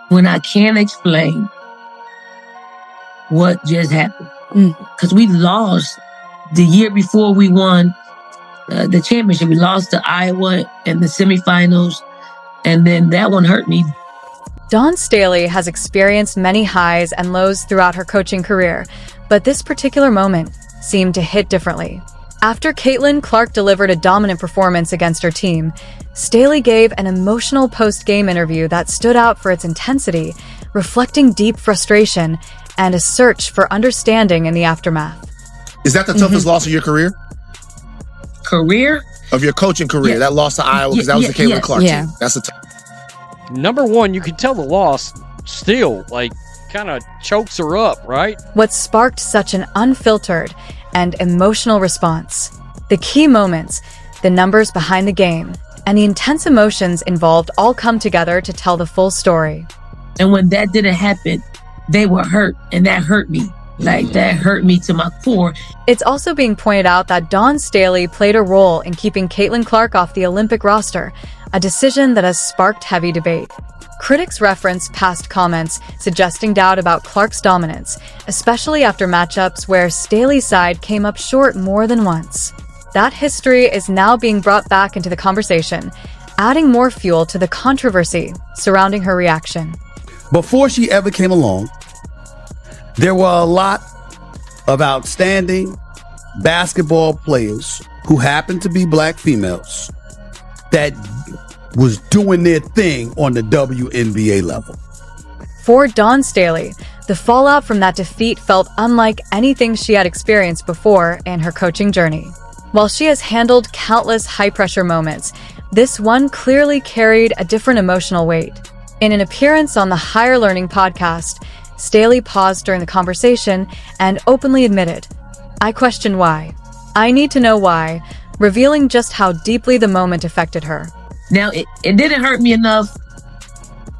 when I can't explain what just happened. Because we lost the year before we won the championship. We lost to Iowa in the semifinals, and then that one hurt me. Dawn Staley has experienced many highs and lows throughout her coaching career, but this particular moment seemed to hit differently. After Caitlin Clark delivered a dominant performance against her team, Staley gave an emotional post-game interview that stood out for its intensity, reflecting deep frustration and a search for understanding in the aftermath. Is that the toughest loss of your career? Career? Of your coaching career, that loss to Iowa, because that was the Caitlin Clark team. That's the Number one, you can tell the loss still, kind of chokes her up, right? What sparked such an unfiltered and emotional response? The key moments, the numbers behind the game, and the intense emotions involved all come together to tell the full story. And when that didn't happen, they were hurt, and that hurt me. That hurt me to my core. It's also being pointed out that Dawn Staley played a role in keeping Caitlin Clark off the Olympic roster, a decision that has sparked heavy debate. Critics reference past comments suggesting doubt about Clark's dominance, especially after matchups where Staley's side came up short more than once. That history is now being brought back into the conversation, adding more fuel to the controversy surrounding her reaction. Before she ever came along, there were a lot of outstanding basketball players who happened to be black females that was doing their thing on the WNBA level. For Dawn Staley, the fallout from that defeat felt unlike anything she had experienced before in her coaching journey. While she has handled countless high-pressure moments, this one clearly carried a different emotional weight. In an appearance on the Higher Learning podcast, Staley paused during the conversation and openly admitted, "I question why. I need to know why," revealing just how deeply the moment affected her. Now, it didn't hurt me enough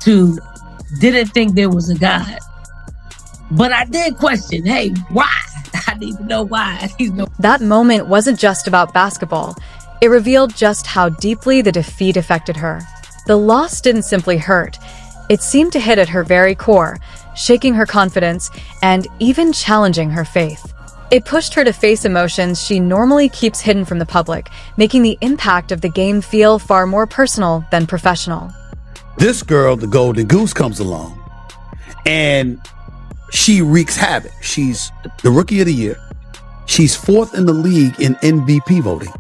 to didn't think there was a God. But I did question, hey, why? I need to know why. That moment wasn't just about basketball. It revealed just how deeply the defeat affected her. The loss didn't simply hurt. It seemed to hit at her very core, shaking her confidence and even challenging her faith. It pushed her to face emotions she normally keeps hidden from the public, making the impact of the game feel far more personal than professional. This girl, the Golden Goose, comes along and she wreaks havoc. She's the Rookie of the Year. She's 4th in the league in MVP voting.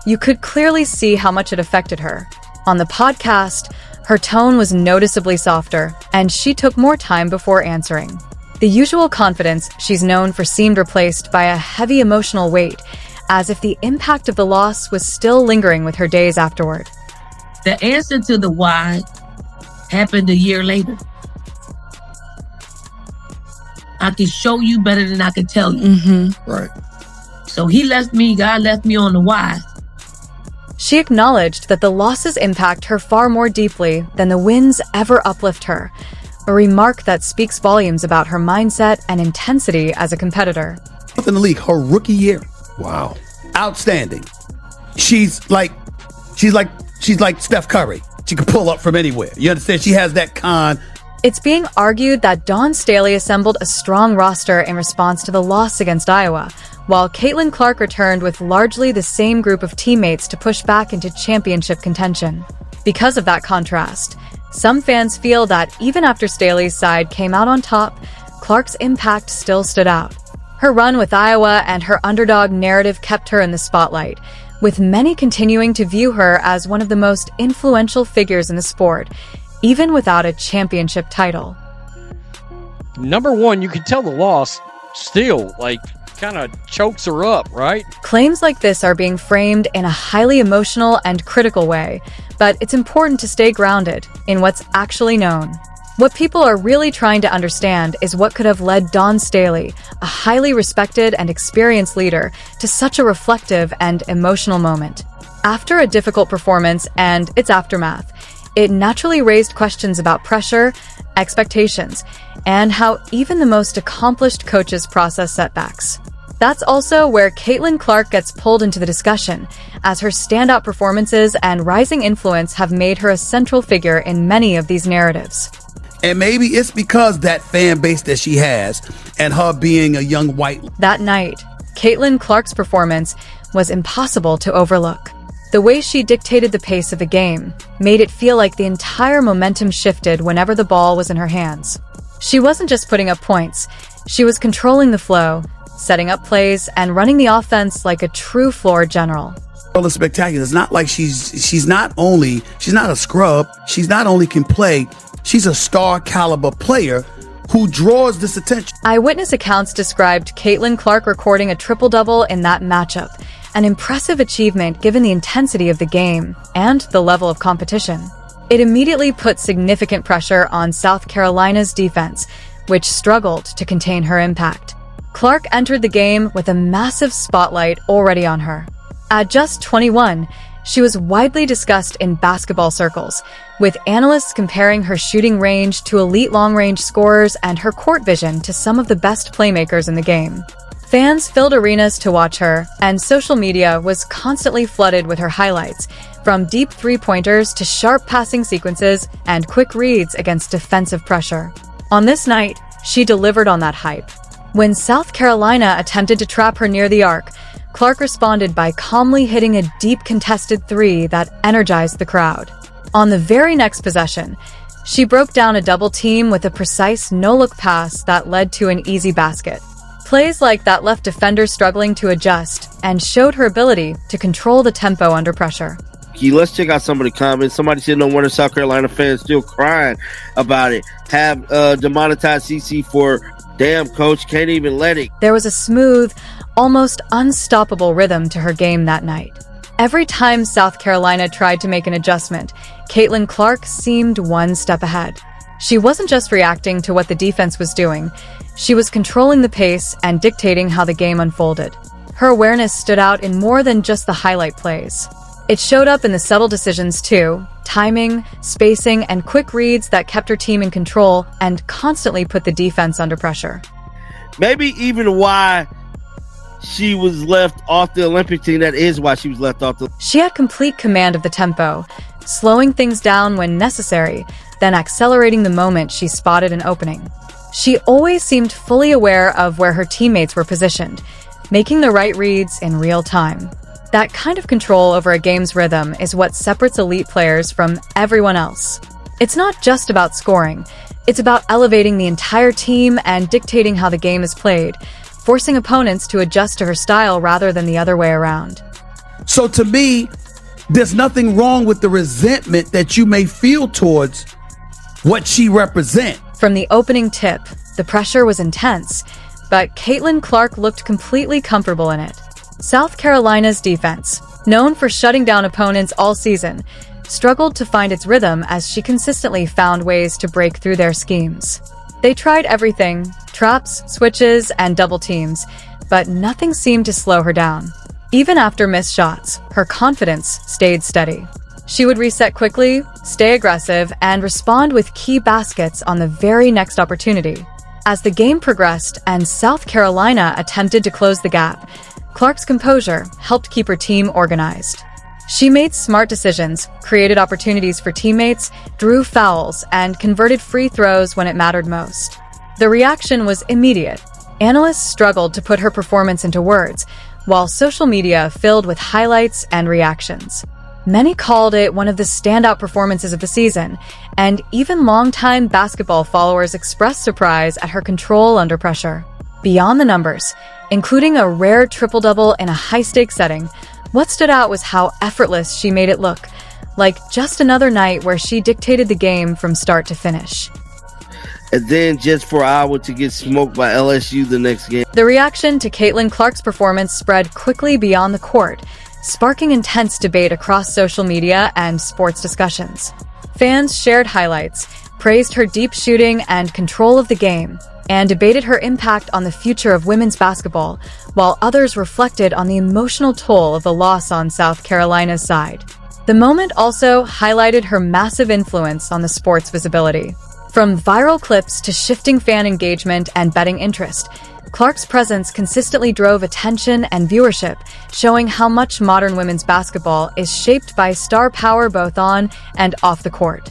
You could clearly see how much it affected her. On the podcast, her tone was noticeably softer, and she took more time before answering. The usual confidence she's known for seemed replaced by a heavy emotional weight, as if the impact of the loss was still lingering with her days afterward. The answer to the why happened a year later. I can show you better than I can tell you. Right. So God left me on the why. She acknowledged that the losses impact her far more deeply than the wins ever uplift her, a remark that speaks volumes about her mindset and intensity as a competitor. In the league, her rookie year. Wow. Outstanding. She's like Steph Curry. She can pull up from anywhere. You understand? She has that It's being argued that Dawn Staley assembled a strong roster in response to the loss against Iowa, while Caitlin Clark returned with largely the same group of teammates to push back into championship contention. Because of that contrast, some fans feel that even after Staley's side came out on top, Clark's impact still stood out. Her run with Iowa and her underdog narrative kept her in the spotlight, with many continuing to view her as one of the most influential figures in the sport, even without a championship title. Number one, you can tell the loss still, kind of chokes her up, right? Claims like this are being framed in a highly emotional and critical way, but it's important to stay grounded in what's actually known. What people are really trying to understand is what could have led Dawn Staley, a highly respected and experienced leader, to such a reflective and emotional moment. After a difficult performance and its aftermath, it naturally raised questions about pressure, expectations, and how even the most accomplished coaches process setbacks. That's also where Caitlin Clark gets pulled into the discussion, as her standout performances and rising influence have made her a central figure in many of these narratives. And maybe it's because that fan base that she has and her being a young white. That night, Caitlin Clark's performance was impossible to overlook. The way she dictated the pace of the game made it feel like the entire momentum shifted whenever the ball was in her hands. She wasn't just putting up points, she was controlling the flow, setting up plays, and running the offense like a true floor general. Well, it's spectacular. It's not like she's not a scrub. She's not only can play, she's a star caliber player who draws this attention. Eyewitness accounts described Caitlin Clark recording a triple-double in that matchup, an impressive achievement given the intensity of the game and the level of competition. It immediately put significant pressure on South Carolina's defense, which struggled to contain her impact. Clark entered the game with a massive spotlight already on her. At just 21, she was widely discussed in basketball circles, with analysts comparing her shooting range to elite long-range scorers and her court vision to some of the best playmakers in the game. Fans filled arenas to watch her, and social media was constantly flooded with her highlights, from deep three-pointers to sharp passing sequences and quick reads against defensive pressure. On this night, she delivered on that hype. When South Carolina attempted to trap her near the arc, Clark responded by calmly hitting a deep contested three that energized the crowd. On the very next possession, she broke down a double team with a precise no-look pass that led to an easy basket. Plays like that left defenders struggling to adjust and showed her ability to control the tempo under pressure. Let's check out some of the comments. Somebody said no wonder South Carolina fans still crying about it. Have demonetized CC for damn coach, can't even let it. There was a smooth, almost unstoppable rhythm to her game that night. Every time South Carolina tried to make an adjustment, Caitlin Clark seemed one step ahead. She wasn't just reacting to what the defense was doing, she was controlling the pace and dictating how the game unfolded. Her awareness stood out in more than just the highlight plays. It showed up in the subtle decisions too, timing, spacing, and quick reads that kept her team in control and constantly put the defense under pressure. Maybe even why she was left off the Olympic team. That is why she was left off the... She had complete command of the tempo, slowing things down when necessary, then accelerating the moment she spotted an opening. She always seemed fully aware of where her teammates were positioned, making the right reads in real time. That kind of control over a game's rhythm is what separates elite players from everyone else. It's not just about scoring, it's about elevating the entire team and dictating how the game is played, forcing opponents to adjust to her style rather than the other way around. So to me, there's nothing wrong with the resentment that you may feel towards what she represents. From the opening tip, the pressure was intense, but Caitlin Clark looked completely comfortable in it. South Carolina's defense, known for shutting down opponents all season, struggled to find its rhythm as she consistently found ways to break through their schemes. They tried everything, traps, switches, and double teams, but nothing seemed to slow her down. Even after missed shots, her confidence stayed steady. She would reset quickly, stay aggressive, and respond with key baskets on the very next opportunity. As the game progressed and South Carolina attempted to close the gap, Clark's composure helped keep her team organized. She made smart decisions, created opportunities for teammates, drew fouls, and converted free throws when it mattered most. The reaction was immediate. Analysts struggled to put her performance into words, while social media filled with highlights and reactions. Many called it one of the standout performances of the season, and even longtime basketball followers expressed surprise at her control under pressure. Beyond the numbers, including a rare triple-double in a high-stakes setting, what stood out was how effortless she made it look, like just another night where she dictated the game from start to finish. And then just for Iowa to get smoked by LSU the next game. The reaction to Caitlin Clark's performance spread quickly beyond the court, sparking intense debate across social media and sports discussions. Fans shared highlights, praised her deep shooting and control of the game, and debated her impact on the future of women's basketball, while others reflected on the emotional toll of the loss on South Carolina's side. The moment also highlighted her massive influence on the sport's visibility. From viral clips to shifting fan engagement and betting interest, Clark's presence consistently drove attention and viewership, showing how much modern women's basketball is shaped by star power both on and off the court.